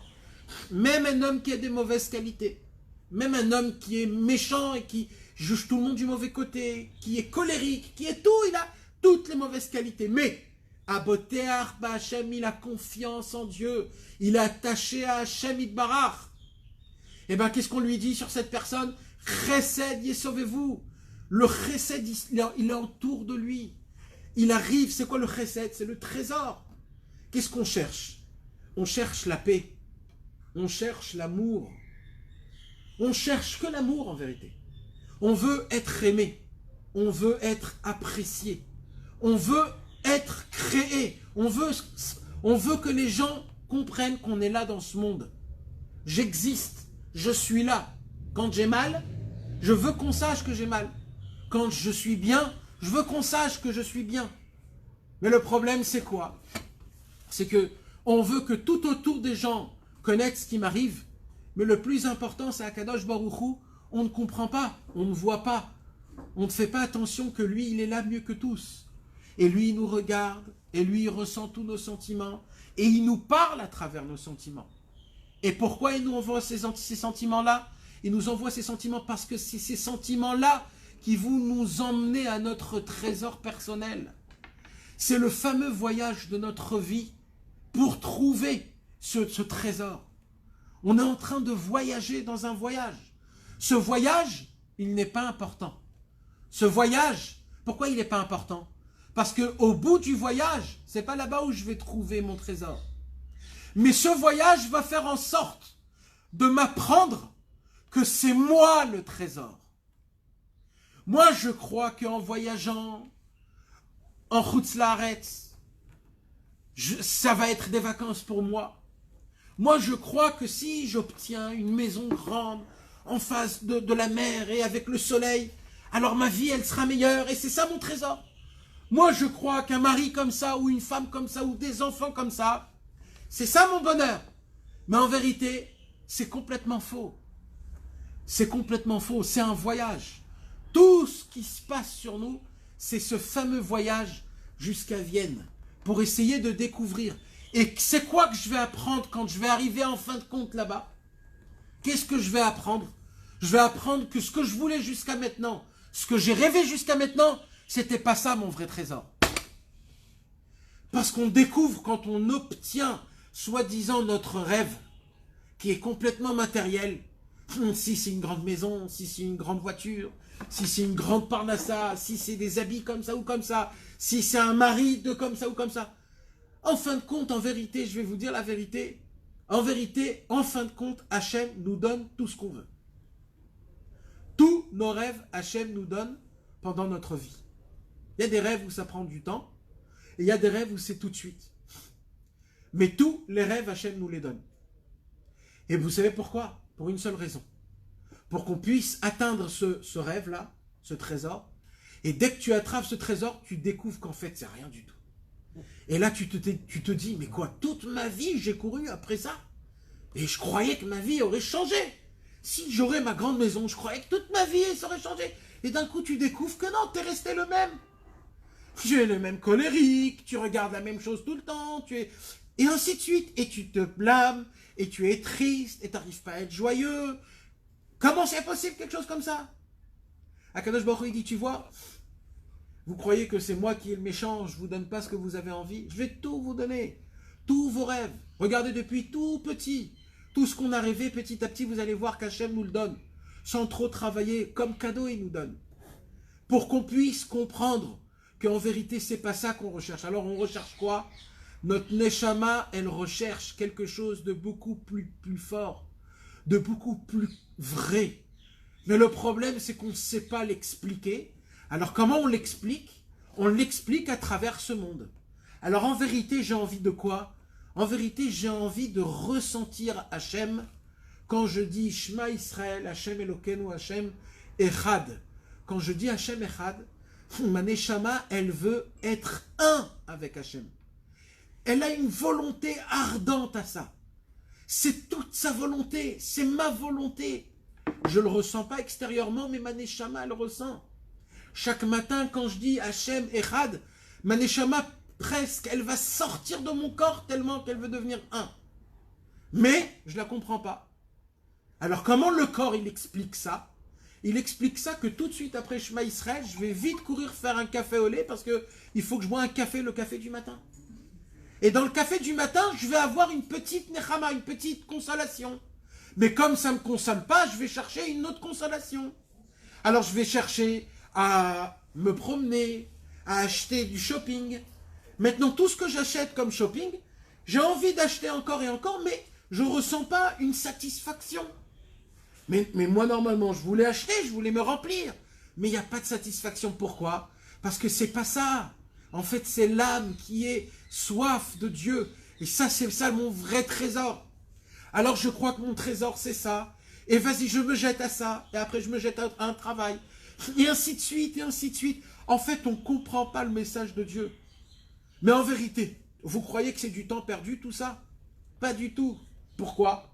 même un homme qui a des mauvaises qualités, même un homme qui est méchant et qui juge tout le monde du mauvais côté, qui est colérique, qui est tout, il a toutes les mauvaises qualités. Mais Aboteach ba'Hashem, il a confiance en Dieu, il est attaché à Hachem Yitbarach. Et bien, qu'est-ce qu'on lui dit sur cette personne? Chesed yesovevu. Le chesed, il est autour de lui. Il arrive, c'est quoi le chesed? C'est le trésor. Qu'est-ce qu'on cherche? On cherche la paix. On cherche l'amour. On cherche que l'amour en vérité. On veut être aimé. On veut être apprécié. On veut être créé. On veut que les gens comprennent qu'on est là dans ce monde. J'existe. Je suis là. Quand j'ai mal, je veux qu'on sache que j'ai mal. Quand je suis bien, je veux qu'on sache que je suis bien. Mais le problème, c'est quoi? C'est que on veut que tout autour des gens connaissent ce qui m'arrive. Mais le plus important, c'est Akadosh Baruch Hu. On ne comprend pas, on ne voit pas. On ne fait pas attention que lui, il est là mieux que tous. Et lui, il nous regarde, et lui, il ressent tous nos sentiments, et il nous parle à travers nos sentiments. Et pourquoi il nous envoie ces sentiments-là? Il nous envoie ces sentiments parce que c'est ces sentiments-là qui vont nous emmener à notre trésor personnel. C'est le fameux voyage de notre vie pour trouver ce trésor. On est en train de voyager dans un voyage. Ce voyage, il n'est pas important. Ce voyage, pourquoi il n'est pas important? Parce qu'au bout du voyage, c'est pas là-bas où je vais trouver mon trésor. Mais ce voyage va faire en sorte de m'apprendre que c'est moi le trésor. Moi, je crois qu'en voyageant en Chutz Laaretz, ça va être des vacances pour moi. Moi, je crois que si j'obtiens une maison grande en face de la mer et avec le soleil, alors ma vie, elle sera meilleure et c'est ça mon trésor. Moi, je crois qu'un mari comme ça ou une femme comme ça ou des enfants comme ça, c'est ça mon bonheur. Mais en vérité, c'est complètement faux. C'est complètement faux. C'est un voyage. Tout ce qui se passe sur nous, c'est ce fameux voyage jusqu'à Vienne pour essayer de découvrir. Et c'est quoi que je vais apprendre quand je vais arriver en fin de compte là-bas? Qu'est-ce que je vais apprendre? Je vais apprendre que ce que je voulais jusqu'à maintenant, ce que j'ai rêvé jusqu'à maintenant, c'était pas ça mon vrai trésor. Parce qu'on découvre quand on obtient, soi-disant, notre rêve, qui est complètement matériel. Si c'est une grande maison, si c'est une grande voiture, si c'est une grande parnassa, si c'est des habits comme ça ou comme ça, si c'est un mari de comme ça ou comme ça. En fin de compte, en vérité, je vais vous dire la vérité. En vérité, en fin de compte, Hachem nous donne tout ce qu'on veut. Tous nos rêves, Hachem nous donne pendant notre vie. Il y a des rêves où ça prend du temps, et il y a des rêves où c'est tout de suite. Mais tous les rêves, Hachem nous les donne. Et vous savez pourquoi? Pour une seule raison. Pour qu'on puisse atteindre ce rêve-là, ce trésor. Et dès que tu attrapes ce trésor, tu découvres qu'en fait, c'est rien du tout. Et là, tu te dis, mais quoi, toute ma vie, j'ai couru après ça. Et je croyais que ma vie aurait changé. Si j'aurais ma grande maison, je croyais que toute ma vie, ça aurait changé. Et d'un coup, tu découvres que non, t'es resté le même. Tu es le même colérique, tu regardes la même chose tout le temps, et ainsi de suite. Et tu te blâmes, et tu es triste, et tu n'arrives pas à être joyeux. Comment c'est possible quelque chose comme ça? Akadosh Baruch Hu, il dit, tu vois, vous croyez que c'est moi qui est le méchant, je ne vous donne pas ce que vous avez envie. Je vais tout vous donner, tous vos rêves. Regardez depuis tout petit, tout ce qu'on a rêvé petit à petit, vous allez voir qu'Hachem nous le donne. Sans trop travailler, comme cadeau, il nous donne. Pour qu'on puisse comprendre qu'en vérité, c'est pas ça qu'on recherche. Alors on recherche quoi? Notre Neshama, elle recherche quelque chose de beaucoup plus fort, de beaucoup plus vrai. Mais le problème, c'est qu'on ne sait pas l'expliquer. Alors comment on l'explique? On l'explique à travers ce monde. Alors en vérité, j'ai envie de quoi? En vérité, j'ai envie de ressentir Hachem quand je dis Shema Israël, Hachem Elokeinu, Hachem Echad. Quand je dis Hachem Echad, ma Neshama, elle veut être un avec Hachem. Elle a une volonté ardente à ça. C'est toute sa volonté, c'est ma volonté. Je ne le ressens pas extérieurement, mais ma Neshama, elle ressent. Chaque matin, quand je dis Hachem Echad, ma Neshama, presque, elle va sortir de mon corps tellement qu'elle veut devenir un. Mais, je ne la comprends pas. Alors, comment le corps, il explique ça? Il explique ça que tout de suite après Shema Israël, je vais vite courir faire un café au lait parce qu'il faut que je bois un café, le café du matin. Et dans le café du matin, je vais avoir une petite nechama, une petite consolation. Mais comme ça ne me console pas, je vais chercher une autre consolation. Alors je vais chercher à me promener, à acheter du shopping. Maintenant, tout ce que j'achète comme shopping, j'ai envie d'acheter encore et encore, mais je ne ressens pas une satisfaction. Mais moi, normalement, je voulais acheter, je voulais me remplir. Mais il n'y a pas de satisfaction. Pourquoi? Parce que c'est pas ça. En fait, c'est l'âme qui est soif de Dieu. Et ça, c'est ça mon vrai trésor. Alors, je crois que mon trésor, c'est ça. Et vas-y, je me jette à ça. Et après, je me jette à un travail. Et ainsi de suite, et ainsi de suite. En fait, on ne comprend pas le message de Dieu. Mais en vérité, vous croyez que c'est du temps perdu, tout ça? Pas du tout. Pourquoi?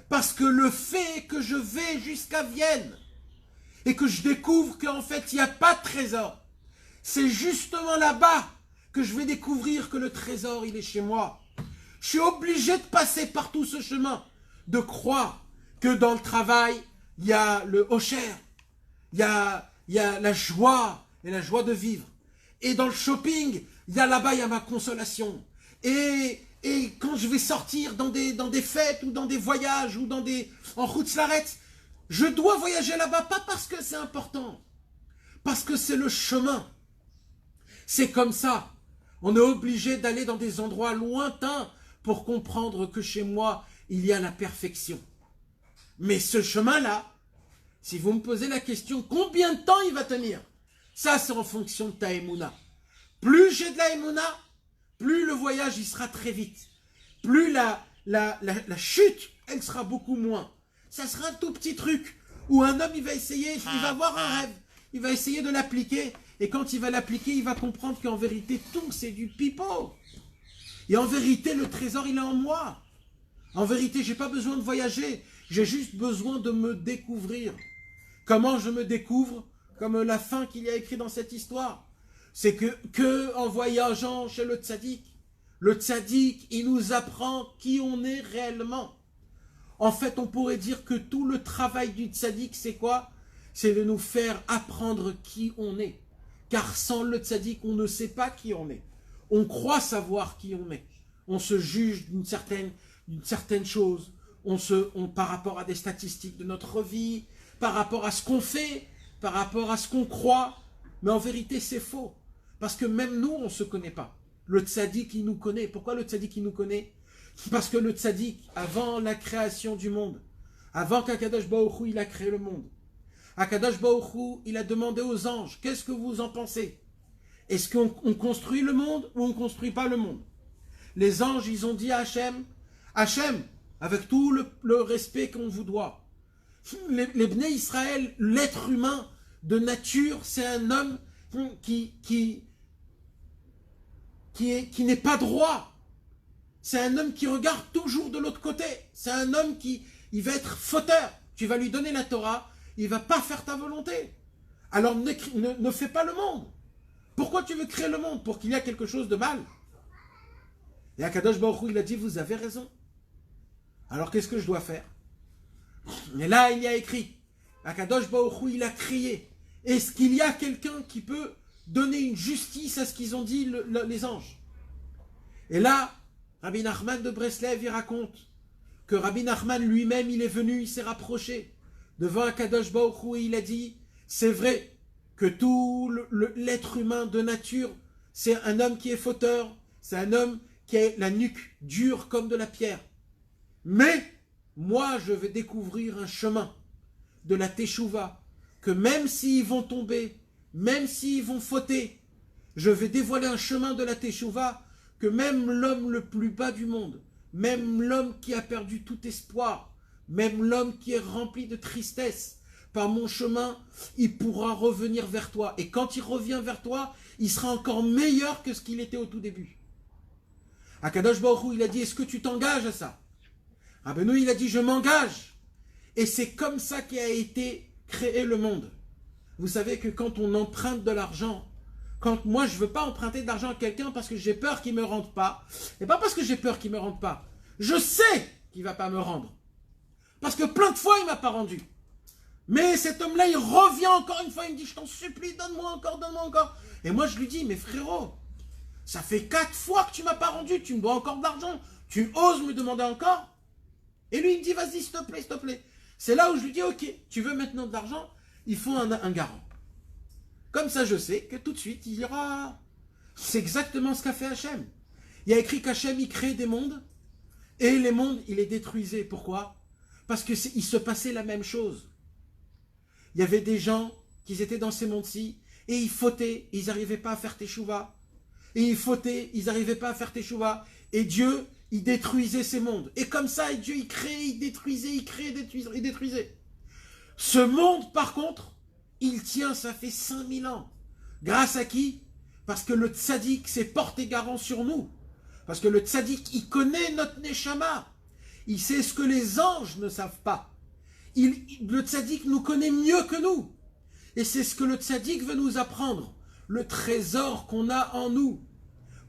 Parce que le fait que je vais jusqu'à Vienne et que je découvre qu'en fait, il n'y a pas de trésor, c'est justement là-bas que je vais découvrir que le trésor, il est chez moi. Je suis obligé de passer par tout ce chemin, de croire que dans le travail, il y a le hocher, il y a la joie et la joie de vivre. Et dans le shopping, il y a là-bas, il y a ma consolation. Et quand je vais sortir dans des fêtes ou dans des voyages ou en route l'arrête, je dois voyager là-bas, pas parce que c'est important, parce que c'est le chemin. C'est comme ça. On est obligé d'aller dans des endroits lointains pour comprendre que chez moi, il y a la perfection. Mais ce chemin-là, si vous me posez la question, combien de temps il va tenir? Ça, c'est en fonction de ta émouna. Plus j'ai de la émouna, plus le voyage, il sera très vite. Plus la chute, elle sera beaucoup moins. Ça sera un tout petit truc où un homme, il va essayer, il va avoir un rêve, il va essayer de l'appliquer. Et quand il va l'appliquer, il va comprendre qu'en vérité, tout, c'est du pipeau. Et en vérité, le trésor, il est en moi. En vérité, j'ai pas besoin de voyager. J'ai juste besoin de me découvrir. Comment je me découvre? Comme la fin qu'il y a écrit dans cette histoire. C'est que en voyageant chez le tzaddik, il nous apprend qui on est réellement. En fait, on pourrait dire que tout le travail du tzaddik, c'est quoi? C'est de nous faire apprendre qui on est. Car sans le tzaddik, on ne sait pas qui on est. On croit savoir qui on est. On se juge d'une certaine chose. Par rapport à des statistiques de notre vie, par rapport à ce qu'on fait, par rapport à ce qu'on croit. Mais en vérité, c'est faux. Parce que même nous, on ne se connaît pas. Le tzaddik, il nous connaît. Pourquoi le tzaddik, il nous connaît? Parce que le tzaddik, avant la création du monde, avant qu'Akadosh Baruch Hu, il a créé le monde, Akadosh Baruch Hu, il a demandé aux anges, qu'est-ce que vous en pensez? Est-ce qu'on construit le monde ou on ne construit pas le monde? Les anges, ils ont dit à Hachem, Hachem, avec tout le respect qu'on vous doit, les Bnei Israël, l'être humain de nature, c'est un homme qui n'est pas droit. C'est un homme qui regarde toujours de l'autre côté. C'est un homme il va être fauteur. Tu vas lui donner la Torah, il ne va pas faire ta volonté. Alors ne fais pas le monde. Pourquoi tu veux créer le monde? Pour qu'il y ait quelque chose de mal. Et Akadosh Baruch Hu, il a dit, vous avez raison. Alors qu'est-ce que je dois faire? Mais là, il y a écrit, Akadosh Baruch Hu, il a crié. Est-ce qu'il y a quelqu'un qui peut donner une justice à ce qu'ils ont dit les anges? Et là, Rabbi Nachman de Breslev, il raconte que Rabbi Nachman lui-même, il est venu, il s'est rapproché devant Akadosh Baruch Hu et il a dit, c'est vrai que tout l'être humain de nature, c'est un homme qui est fauteur, c'est un homme qui a la nuque dure comme de la pierre. Mais moi, je vais découvrir un chemin de la Teshuvah, que même s'ils vont tomber, même s'ils vont fauter, je vais dévoiler un chemin de la Teshuvah que même l'homme le plus bas du monde, même l'homme qui a perdu tout espoir, même l'homme qui est rempli de tristesse, par mon chemin, il pourra revenir vers toi. Et quand il revient vers toi, il sera encore meilleur que ce qu'il était au tout début. Akadosh Baruch Hu, il a dit, est-ce que tu t'engages à ça? Rabbeinu, il a dit, je m'engage. Et c'est comme ça qu'a été créé le monde. Vous savez que quand on emprunte de l'argent, quand moi je ne veux pas emprunter de l'argent à quelqu'un parce que j'ai peur qu'il ne me rende pas, et pas parce que j'ai peur qu'il ne me rende pas, je sais qu'il ne va pas me rendre. Parce que plein de fois il ne m'a pas rendu. Mais cet homme-là, il revient encore une fois, il me dit, je t'en supplie, donne-moi encore, donne-moi encore. Et moi je lui dis, mais frérot, ça fait 4 fois que tu ne m'as pas rendu, tu me dois encore de l'argent, tu oses me demander encore? Et lui il me dit, vas-y, s'il te plaît, s'il te plaît. C'est là où je lui dis, ok, tu veux maintenant de l'argent, il faut un garant. Comme ça, je sais que tout de suite, il y aura... C'est exactement ce qu'a fait Hachem. Il y a écrit qu'Hachem, il crée des mondes, et les mondes, il les détruisait. Pourquoi? Parce que il se passait la même chose. Il y avait des gens qui étaient dans ces mondes-ci, et ils fautaient, ils n'arrivaient pas à faire teshuva. Et ils fautaient, ils n'arrivaient pas à faire teshuva. Et Dieu, il détruisait ces mondes. Et comme ça, Dieu, il créait, il détruisait, il créait, il détruisait. Ce monde, par contre, il tient, ça fait 5000 ans. Grâce à qui? Parce que le tzaddik s'est porté garant sur nous. Parce que le tzaddik, il connaît notre neshama. Il sait ce que les anges ne savent pas. Le tzaddik nous connaît mieux que nous. Et c'est ce que le tzaddik veut nous apprendre. Le trésor qu'on a en nous.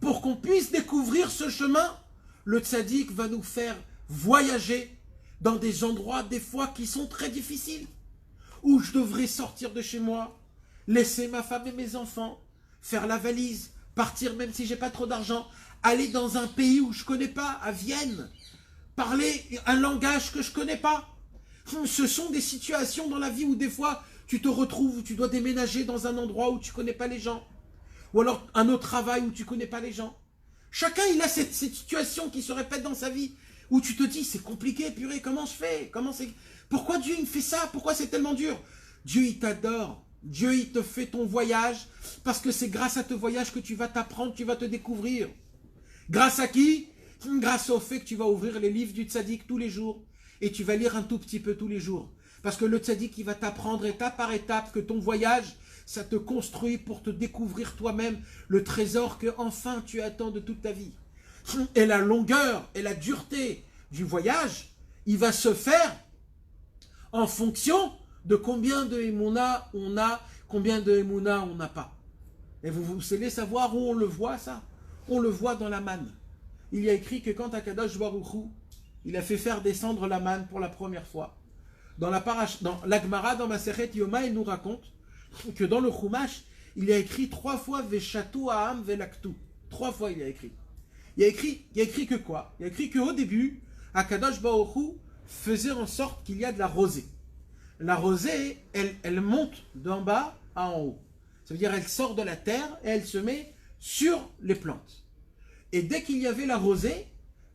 Pour qu'on puisse découvrir ce chemin, le tzaddik va nous faire voyager dans des endroits, des fois, qui sont très difficiles. Où je devrais sortir de chez moi, laisser ma femme et mes enfants, faire la valise, partir même si j'ai pas trop d'argent, aller dans un pays où je connais pas, à Vienne, parler un langage que je connais pas. Ce sont des situations dans la vie où des fois tu te retrouves, où tu dois déménager dans un endroit où tu connais pas les gens, ou alors un autre travail où tu connais pas les gens. Chacun il a cette situation qui se répète dans sa vie, où tu te dis c'est compliqué, purée, comment je fais? Pourquoi Dieu il me fait ça? Pourquoi c'est tellement dur? Dieu il t'adore. Dieu il te fait ton voyage parce que c'est grâce à ce voyage que tu vas t'apprendre, tu vas te découvrir. Grâce à qui? Grâce au fait que tu vas ouvrir les livres du tzaddik tous les jours et tu vas lire un tout petit peu tous les jours. Parce que le tzaddik il va t'apprendre étape par étape que ton voyage, ça te construit pour te découvrir toi-même le trésor que enfin tu attends de toute ta vie. Et la longueur et la dureté du voyage, il va se faire en fonction de combien de Emouna on a, combien de Emouna on n'a pas. Et vous savez savoir où on le voit ça? On le voit dans la manne. Il y a écrit que quand Akadosh Baruch Hu, il a fait faire descendre la manne pour la première fois. Dans l'Agmara, dans Masechet Yoma, il nous raconte que dans le Chumash, il y a écrit 3 fois Veshatu Aham Velaktu. 3 fois il y a écrit. Il y a écrit que quoi? Il y a écrit qu'au début, Akadosh Baruch Hu faisait en sorte qu'il y a de la rosée. La rosée, elle monte d'en bas à en haut. Ça veut dire elle sort de la terre et elle se met sur les plantes. Et dès qu'il y avait la rosée,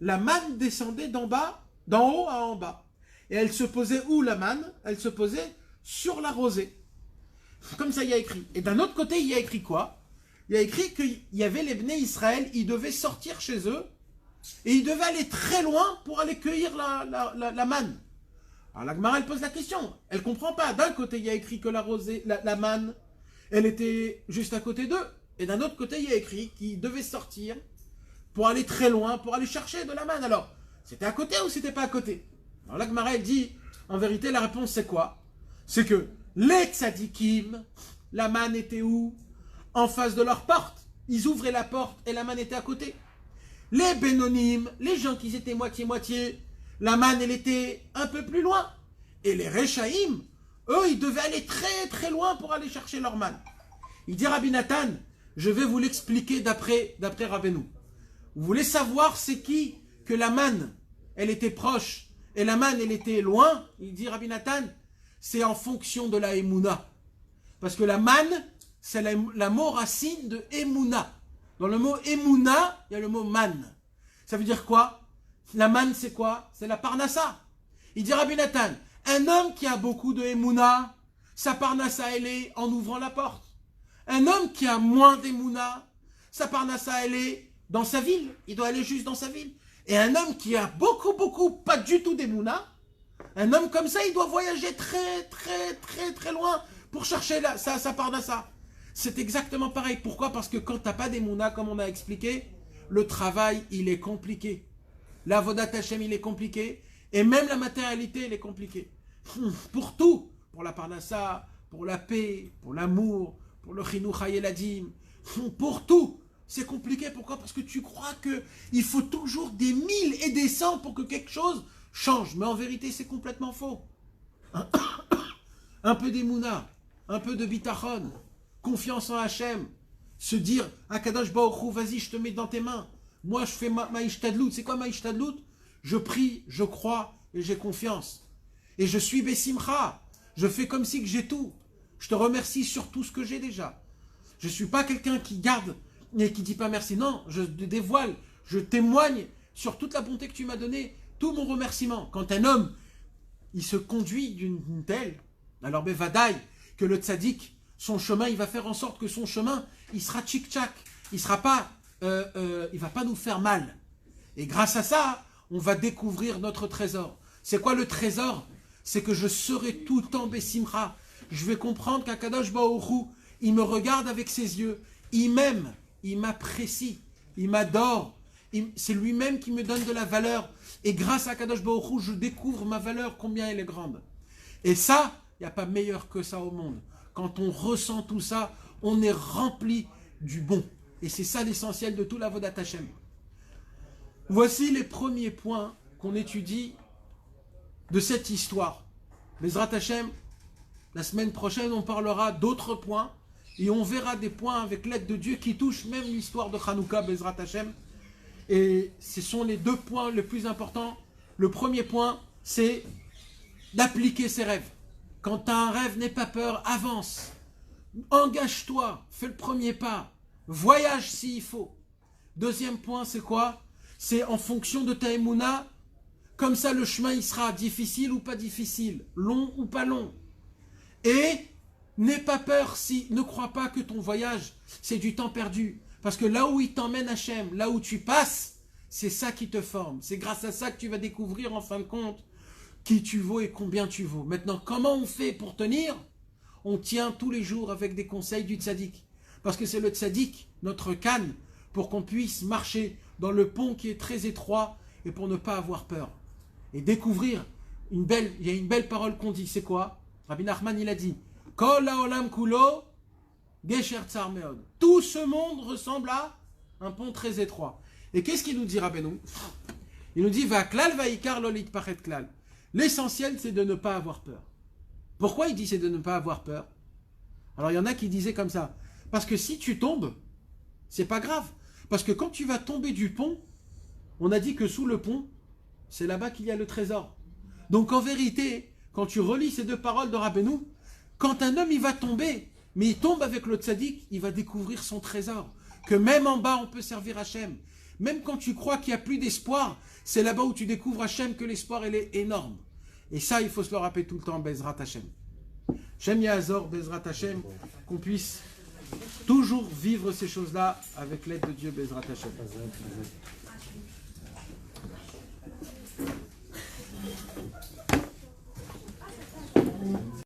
la manne descendait d'en haut à en bas. Et elle se posait où la manne? Elle se posait sur la rosée. Comme ça il y a écrit. Et d'un autre côté, il y a écrit quoi? Il y a écrit qu'il y avait les Bnei Israël, ils devaient sortir chez eux et ils devaient aller très loin pour aller cueillir la manne. Alors la Gemara, elle pose la question, elle ne comprend pas. D'un côté, il y a écrit que la manne, elle était juste à côté d'eux. Et d'un autre côté, il y a écrit qu'ils devaient sortir pour aller très loin, pour aller chercher de la manne. Alors, c'était à côté ou c'était pas à côté? Alors la Gemara, elle dit, en vérité, la réponse c'est quoi? C'est que les tzadikim, la manne était où? En face de leur porte. Ils ouvraient la porte et la manne était à côté. Les bénonymes, les gens qui étaient moitié-moitié, la manne, elle était un peu plus loin. Et les Rechaïm, eux, ils devaient aller très très loin pour aller chercher leur manne. Il dit Rabbi Nathan, je vais vous l'expliquer d'après Rabbeinu. Vous voulez savoir c'est qui que la manne, elle était proche et la manne, elle était loin? Il dit Rabbi Nathan, c'est en fonction de la Emouna. Parce que la manne, c'est la mot racine de Emouna. Dans le mot Emouna, il y a le mot manne. Ça veut dire quoi? La manne, c'est quoi? C'est la parnassa. Il dit Rabbi Nathan, un homme qui a beaucoup de Emouna, sa parnassa, elle est en ouvrant la porte. Un homme qui a moins d'Emouna, sa parnassa, elle est dans sa ville. Il doit aller juste dans sa ville. Et un homme qui a beaucoup, pas du tout d'Emouna, un homme comme ça, il doit voyager très loin pour chercher sa parnassa. C'est exactement pareil. Pourquoi? Parce que quand tu n'as pas d'Emouna, comme on a expliqué, le travail, il est compliqué. L'avodat Hashem, il est compliqué. Et même la matérialité, elle est compliquée. Pour tout. Pour la parnassa, pour la paix, pour l'amour, pour le chinuch hayeladim, pour tout. C'est compliqué. Pourquoi? Parce que tu crois qu'il faut toujours des 1000 et des 100 pour que quelque chose change. Mais en vérité, c'est complètement faux. Un peu d'émouna, un peu de bitachon, confiance en Hachem, se dire, Akadosh Baruch Hu, vas-y, je te mets dans tes mains. Moi, je fais ma ishtadlout. C'est quoi ma ishtadlout? Je prie, je crois et j'ai confiance. Et je suis besimcha. Je fais comme si que j'ai tout. Je te remercie sur tout ce que j'ai déjà. Je ne suis pas quelqu'un qui garde et qui ne dit pas merci. Non, je dévoile, je témoigne sur toute la bonté que tu m'as donnée, tout mon remerciement. Quand un homme, il se conduit d'une telle, alors Bevadaï, que le tzaddik, son chemin, il va faire en sorte que son chemin, il sera tchic-tchac, il va pas nous faire mal. Et grâce à ça, on va découvrir notre trésor. C'est quoi le trésor? C'est que je serai tout le temps Bessimcha. Je vais comprendre qu'Akadosh Baruch Hu, il me regarde avec ses yeux, il m'aime, il m'apprécie, il m'adore. C'est lui-même qui me donne de la valeur. Et grâce à Akadosh Baruch Hu, je découvre ma valeur, combien elle est grande. Et ça, il n'y a pas meilleur que ça au monde. Quand on ressent tout ça, on est rempli du bon. Et c'est ça l'essentiel de tout l'Avodat Hashem. Voici les premiers points qu'on étudie de cette histoire. Bezrat Hashem, la semaine prochaine, on parlera d'autres points et on verra des points avec l'aide de Dieu qui touchent même l'histoire de Hanouka, Bezrat Hashem. Et ce sont les deux points les plus importants. Le premier point, c'est d'appliquer ses rêves. Quand tu as un rêve, n'aie pas peur, avance. Engage-toi, fais le premier pas. Voyage s'il faut. Deuxième point, c'est quoi? C'est en fonction de ta émouna. Comme ça, le chemin, il sera difficile ou pas difficile, long ou pas long. Et n'aie pas peur ne crois pas que ton voyage, c'est du temps perdu. Parce que là où il t'emmène Hachem, là où tu passes, c'est ça qui te forme. C'est grâce à ça que tu vas découvrir en fin de compte qui tu vaux et combien tu vaux. Maintenant, comment on fait pour tenir? On tient tous les jours avec des conseils du tzaddik. Parce que c'est le tzaddik, notre canne, pour qu'on puisse marcher dans le pont qui est très étroit et pour ne pas avoir peur. Et découvrir il y a une belle parole qu'on dit, c'est quoi? Rabbi Nachman, il a dit, Kol haolam kulo, gesher tsar meod. Tout ce monde ressemble à un pont très étroit. Et qu'est-ce qu'il nous dit, Rabbeinu? Il nous dit, va klal va ikar lolit pachet klal. L'essentiel, c'est de ne pas avoir peur. Pourquoi il dit c'est de ne pas avoir peur? Alors, il y en a qui disaient comme ça. Parce que si tu tombes, c'est pas grave. Parce que quand tu vas tomber du pont, on a dit que sous le pont, c'est là-bas qu'il y a le trésor. Donc, en vérité, quand tu relis ces deux paroles de Rabbeinu, quand un homme, il va tomber, mais il tombe avec le tzaddik, il va découvrir son trésor. Que même en bas, on peut servir Hachem. Même quand tu crois qu'il n'y a plus d'espoir, c'est là-bas où tu découvres Hachem que l'espoir, il est énorme. Et ça, il faut se le rappeler tout le temps, Bezrat Hashem. Shem Yahazor, Bezrat Hashem, qu'on puisse toujours vivre ces choses-là avec l'aide de Dieu, Bezrat Hashem.